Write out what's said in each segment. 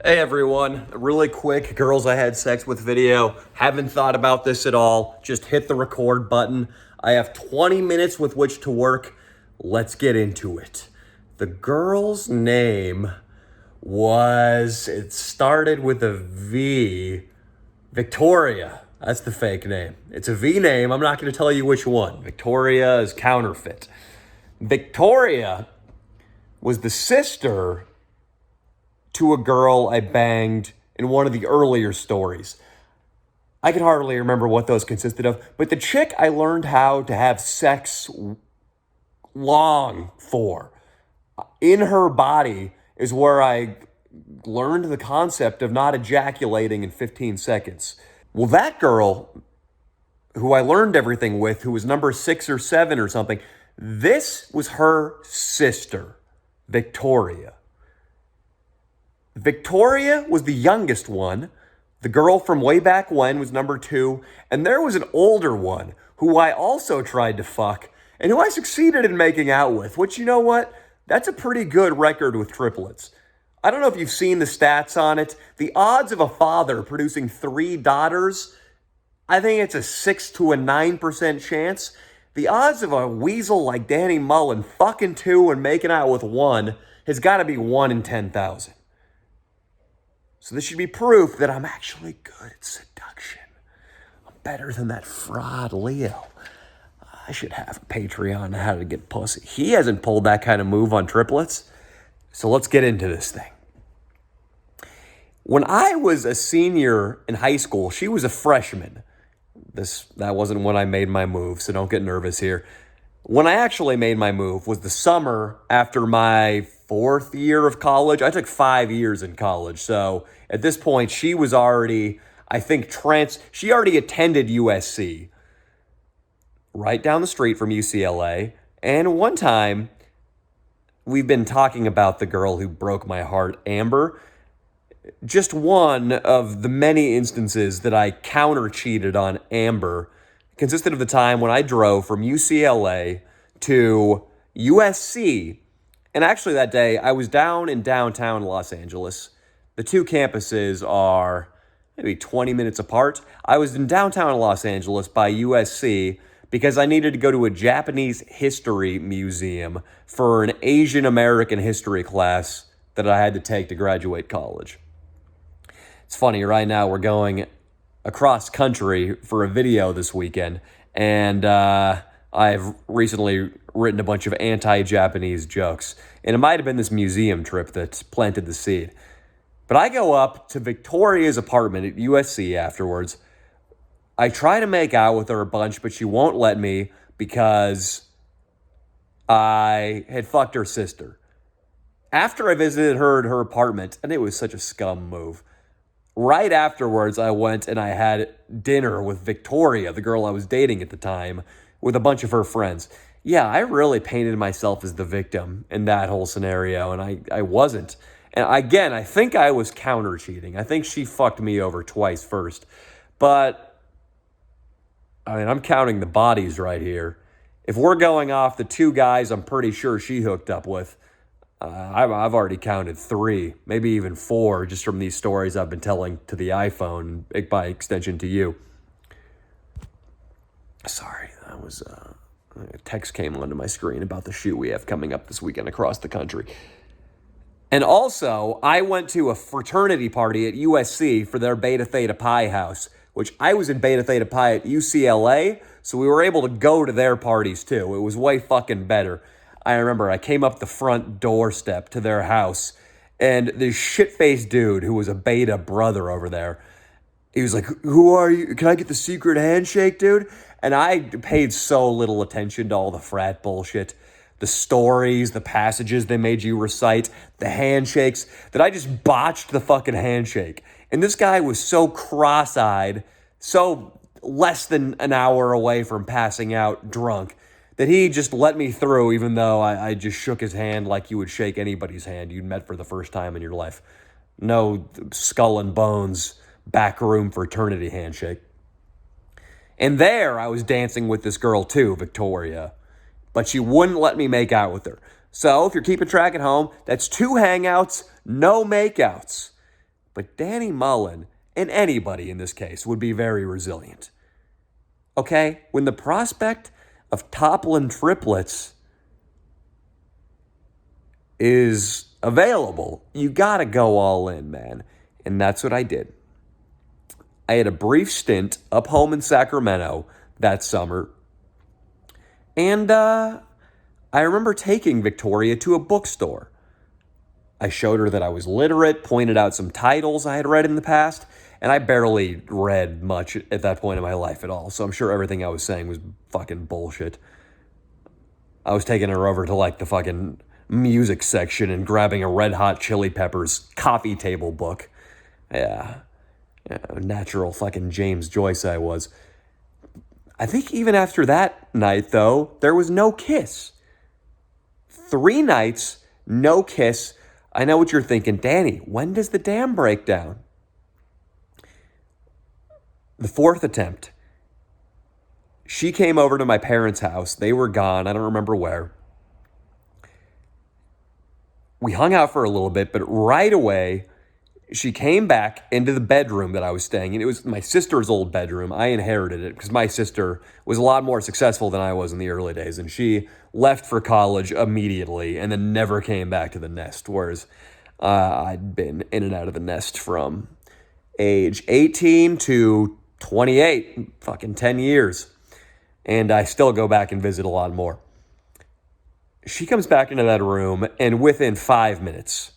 Hey everyone, really quick girls I had sex with video. Haven't thought about this at all. Just hit the record button. I have 20 minutes with which to work. Let's get into it. The girl's name it started with a V. Victoria. That's the fake name. It's a V name. I'm not going to tell you which one. Victoria is counterfeit. Victoria was the sister to a girl I banged in one of the earlier stories. I can hardly remember what those consisted of, but the chick I learned how to have sex long for. In her body is where I learned the concept of not ejaculating in 15 seconds. Well, that girl who I learned everything with, who was number 6 or 7 or something, this was her sister, Victoria. Victoria was the youngest one. The girl from way back when was number 2. And there was an older one who I also tried to fuck and who I succeeded in making out with, which, you know what? That's a pretty good record with triplets. I don't know if you've seen the stats on it. The odds of a father producing 3 daughters, I think it's a 6 to a 9% chance. The odds of a weasel like Danny Mullen fucking 2 and making out with 1 has got to be 1 in 10,000. So this should be proof that I'm actually good at seduction. I'm better than that fraud Leo. I should have a Patreon on how to get pussy. He hasn't pulled that kind of move on triplets. So let's get into this thing. When I was a senior in high school, she was a freshman. That wasn't when I made my move, so don't get nervous here. When I actually made my move was the summer after my 4th year of college. I took 5 years in college. So at this point, she was already, she already attended USC, right down the street from UCLA. And one time, we've been talking about the girl who broke my heart, Amber. Just one of the many instances that I counter-cheated on Amber consisted of the time when I drove from UCLA to USC. And actually that day, I was down in downtown Los Angeles. The two campuses are maybe 20 minutes apart. I was in downtown Los Angeles by USC because I needed to go to a Japanese history museum for an Asian American history class that I had to take to graduate college. It's funny, right now we're going across country for a video this weekend, and I've recently written a bunch of anti-Japanese jokes, and it might have been this museum trip that planted the seed. But I go up to Victoria's apartment at USC afterwards. I try to make out with her a bunch, but she won't let me because I had fucked her sister. After I visited her at her apartment, and it was such a scum move, right afterwards, I went and I had dinner with Victoria, the girl I was dating at the time, with a bunch of her friends. Yeah, I really painted myself as the victim in that whole scenario, and I wasn't. And again, I think I was counter-cheating. I think she fucked me over twice first. But, I mean, I'm counting the bodies right here. If we're going off the 2 guys I'm pretty sure she hooked up with, I've already counted 3, maybe even 4, just from these stories I've been telling to the iPhone, by extension to you. Sorry, that was a text came onto my screen about the shoot we have coming up this weekend across the country. And also, I went to a fraternity party at USC for their Beta Theta Pi house, which I was in Beta Theta Pi at UCLA, so we were able to go to their parties too. It was way fucking better. I remember I came up the front doorstep to their house, and this shit-faced dude who was a beta brother over there, he was like, "Who are you? Can I get the secret handshake, dude?" And I paid so little attention to all the frat bullshit, the stories, the passages they made you recite, the handshakes, that I just botched the fucking handshake. And this guy was so cross-eyed, so less than an hour away from passing out drunk, that he just let me through, even though I just shook his hand like you would shake anybody's hand you'd met for the first time in your life. No skull and bones, backroom fraternity handshake. And there I was dancing with this girl too, Victoria. But she wouldn't let me make out with her. So if you're keeping track at home, that's 2 hangouts, no makeouts. But Danny Mullen, and anybody in this case, would be very resilient. Okay? When the prospect of toppling triplets is available, you gotta go all in, man. And that's what I did. I had a brief stint up home in Sacramento that summer. And I remember taking Victoria to a bookstore. I showed her that I was literate, pointed out some titles I had read in the past, and I barely read much at that point in my life at all, so I'm sure everything I was saying was fucking bullshit. I was taking her over to like the fucking music section and grabbing a Red Hot Chili Peppers coffee table book. Yeah, natural fucking James Joyce I was. I think even after that night, though, there was no kiss. 3 nights, no kiss. I know what you're thinking, Danny, when does the dam break down? The 4th attempt. She came over to my parents' house. They were gone. I don't remember where. We hung out for a little bit, but right away, she came back into the bedroom that I was staying in. It was my sister's old bedroom. I inherited it because my sister was a lot more successful than I was in the early days, and she left for college immediately and then never came back to the nest, whereas I'd been in and out of the nest from age 18 to 28, fucking 10 years, and I still go back and visit a lot more. She comes back into that room, and within 5 minutes,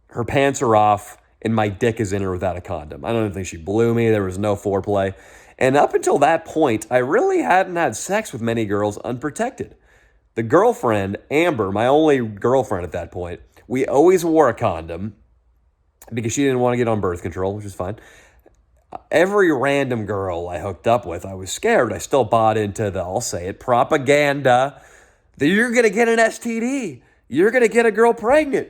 her pants are off, and my dick is in her without a condom. I don't even think she blew me. There was no foreplay. And up until that point, I really hadn't had sex with many girls unprotected. The girlfriend, Amber, my only girlfriend at that point, we always wore a condom because she didn't want to get on birth control, which is fine. Every random girl I hooked up with, I was scared. I still bought into the, I'll say it, propaganda that you're going to get an STD. You're going to get a girl pregnant.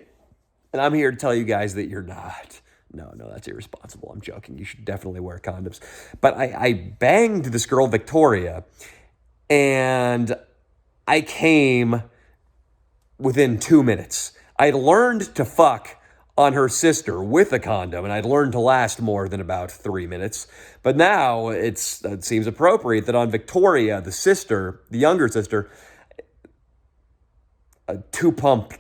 And I'm here to tell you guys that you're not. No, that's irresponsible. I'm joking. You should definitely wear condoms. But I banged this girl, Victoria, and I came within 2 minutes. I'd learned to fuck on her sister with a condom, and I'd learned to last more than about 3 minutes. But now it seems appropriate that on Victoria, the sister, the younger sister, a 2-pump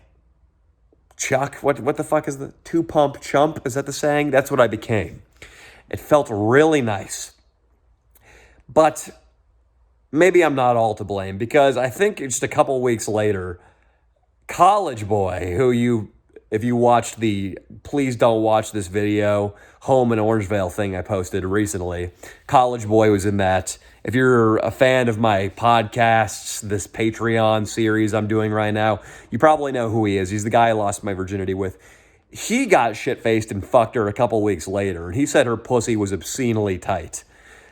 chuck. What the fuck is the 2-pump chump? Is that the saying? That's what I became. It felt really nice. But maybe I'm not all to blame because I think just a couple weeks later, College Boy, who if you watched the Please Don't Watch This Video Home in Orangevale thing I posted recently, College Boy was in that. If you're a fan of my podcasts, this Patreon series I'm doing right now, you probably know who he is. He's the guy I lost my virginity with. He got shit-faced and fucked her a couple weeks later, and he said her pussy was obscenely tight.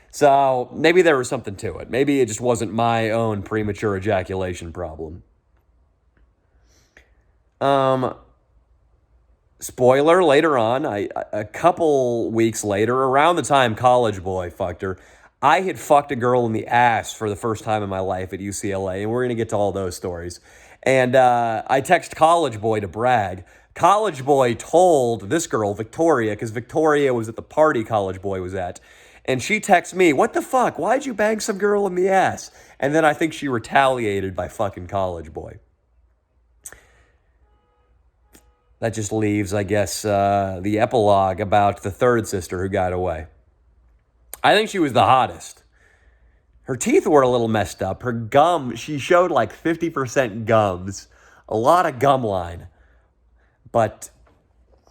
So maybe there was something to it. Maybe it just wasn't my own premature ejaculation problem. Spoiler, later on, a couple weeks later, around the time College Boy fucked her, I had fucked a girl in the ass for the first time in my life at UCLA, and we're going to get to all those stories. And I text College Boy to brag. College Boy told this girl, Victoria, because Victoria was at the party College Boy was at, and she texts me, "What the fuck? Why'd you bang some girl in the ass?" And then I think she retaliated by fucking College Boy. That just leaves, I guess, the epilogue about the third sister who got away. I think she was the hottest. Her teeth were a little messed up. Her gum, she showed like 50% gums. A lot of gum line. But,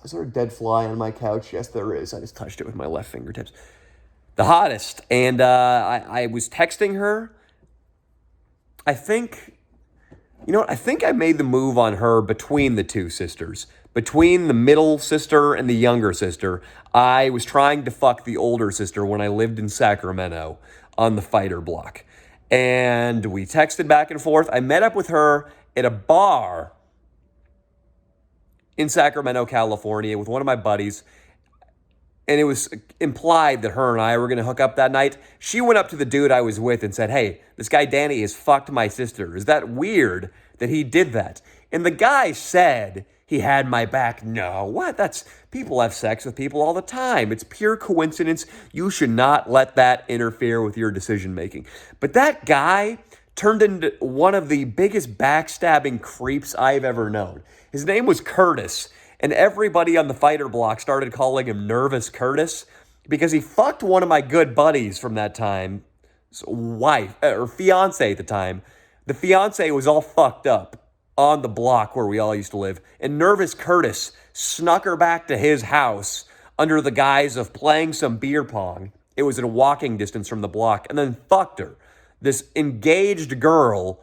is there a dead fly on my couch? Yes, there is. I just touched it with my left fingertips. The hottest. And I was texting her. I think I made the move on her between the two sisters. Between the middle sister and the younger sister, I was trying to fuck the older sister when I lived in Sacramento on the fighter block. And we texted back and forth. I met up with her at a bar in Sacramento, California with one of my buddies. And it was implied that her and I were going to hook up that night. She went up to the dude I was with and said, "Hey, this guy Danny has fucked my sister. Is that weird that he did that?" And the guy said he had my back. No, what? People have sex with people all the time. It's pure coincidence. You should not let that interfere with your decision making. But that guy turned into one of the biggest backstabbing creeps I've ever known. His name was Curtis, and everybody on the fighter block started calling him Nervous Curtis because he fucked one of my good buddies from that time, wife, or fiance at the time. The fiance was all fucked up on the block where we all used to live, and Nervous Curtis snuck her back to his house under the guise of playing some beer pong. It was at a walking distance from the block, and then fucked her. This engaged girl,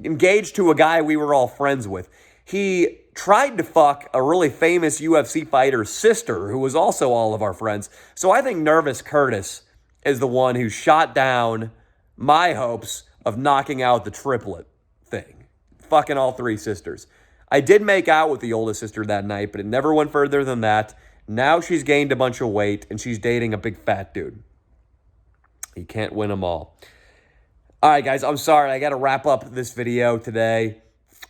engaged to a guy we were all friends with. He tried to fuck a really famous UFC fighter's sister, who was also all of our friends. So I think Nervous Curtis is the one who shot down my hopes of knocking out the triplet thing. Fucking all three sisters. I did make out with the oldest sister that night, but it never went further than that. Now she's gained a bunch of weight, and she's dating a big fat dude. You can't win them all. All right, guys, I'm sorry. I got to wrap up this video today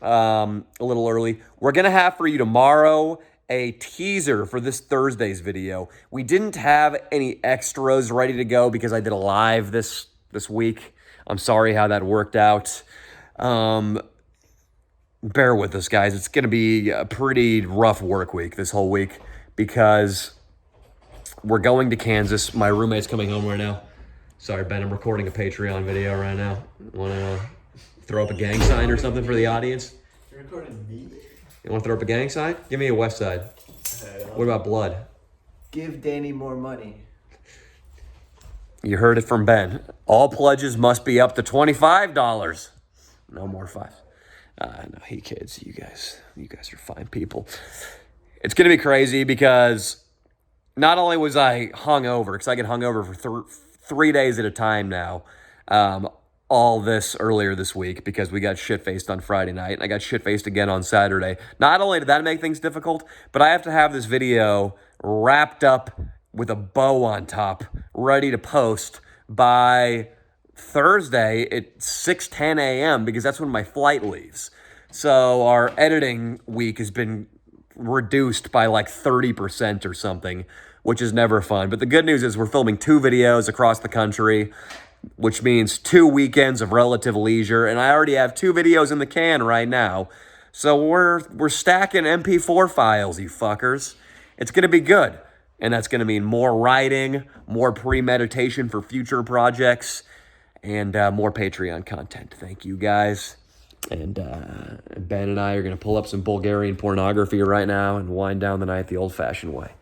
a little early. We're going to have for you tomorrow a teaser for this Thursday's video. We didn't have any extras ready to go because I did a live this week. I'm sorry how that worked out. Bear with us, guys. It's going to be a pretty rough work week this whole week because we're going to Kansas. My roommate's coming home right now. Sorry, Ben, I'm recording a Patreon video right now. Want to throw up a gang sign or something for the audience? You're recording me? You want to throw up a gang sign? Give me a West Side. What about blood? Give Danny more money. You heard it from Ben. All pledges must be up to $25. No more fives. No, he kids. You guys are fine people. It's going to be crazy because not only was I hungover, because I get hungover for 3 days at a time now, all this earlier this week because we got shit-faced on Friday night, and I got shit-faced again on Saturday. Not only did that make things difficult, but I have to have this video wrapped up with a bow on top, ready to post by Thursday at 6:10 a.m. because that's when my flight leaves. So our editing week has been reduced by like 30% or something, which is never fun. But the good news is we're filming 2 videos across the country, which means 2 weekends of relative leisure, and I already have 2 videos in the can right now. So we're stacking MP4 files, you fuckers. It's going to be good, and that's going to mean more writing, more premeditation for future projects, and more Patreon content. Thank you, guys. And Ben and I are going to pull up some Bulgarian pornography right now and wind down the night the old-fashioned way.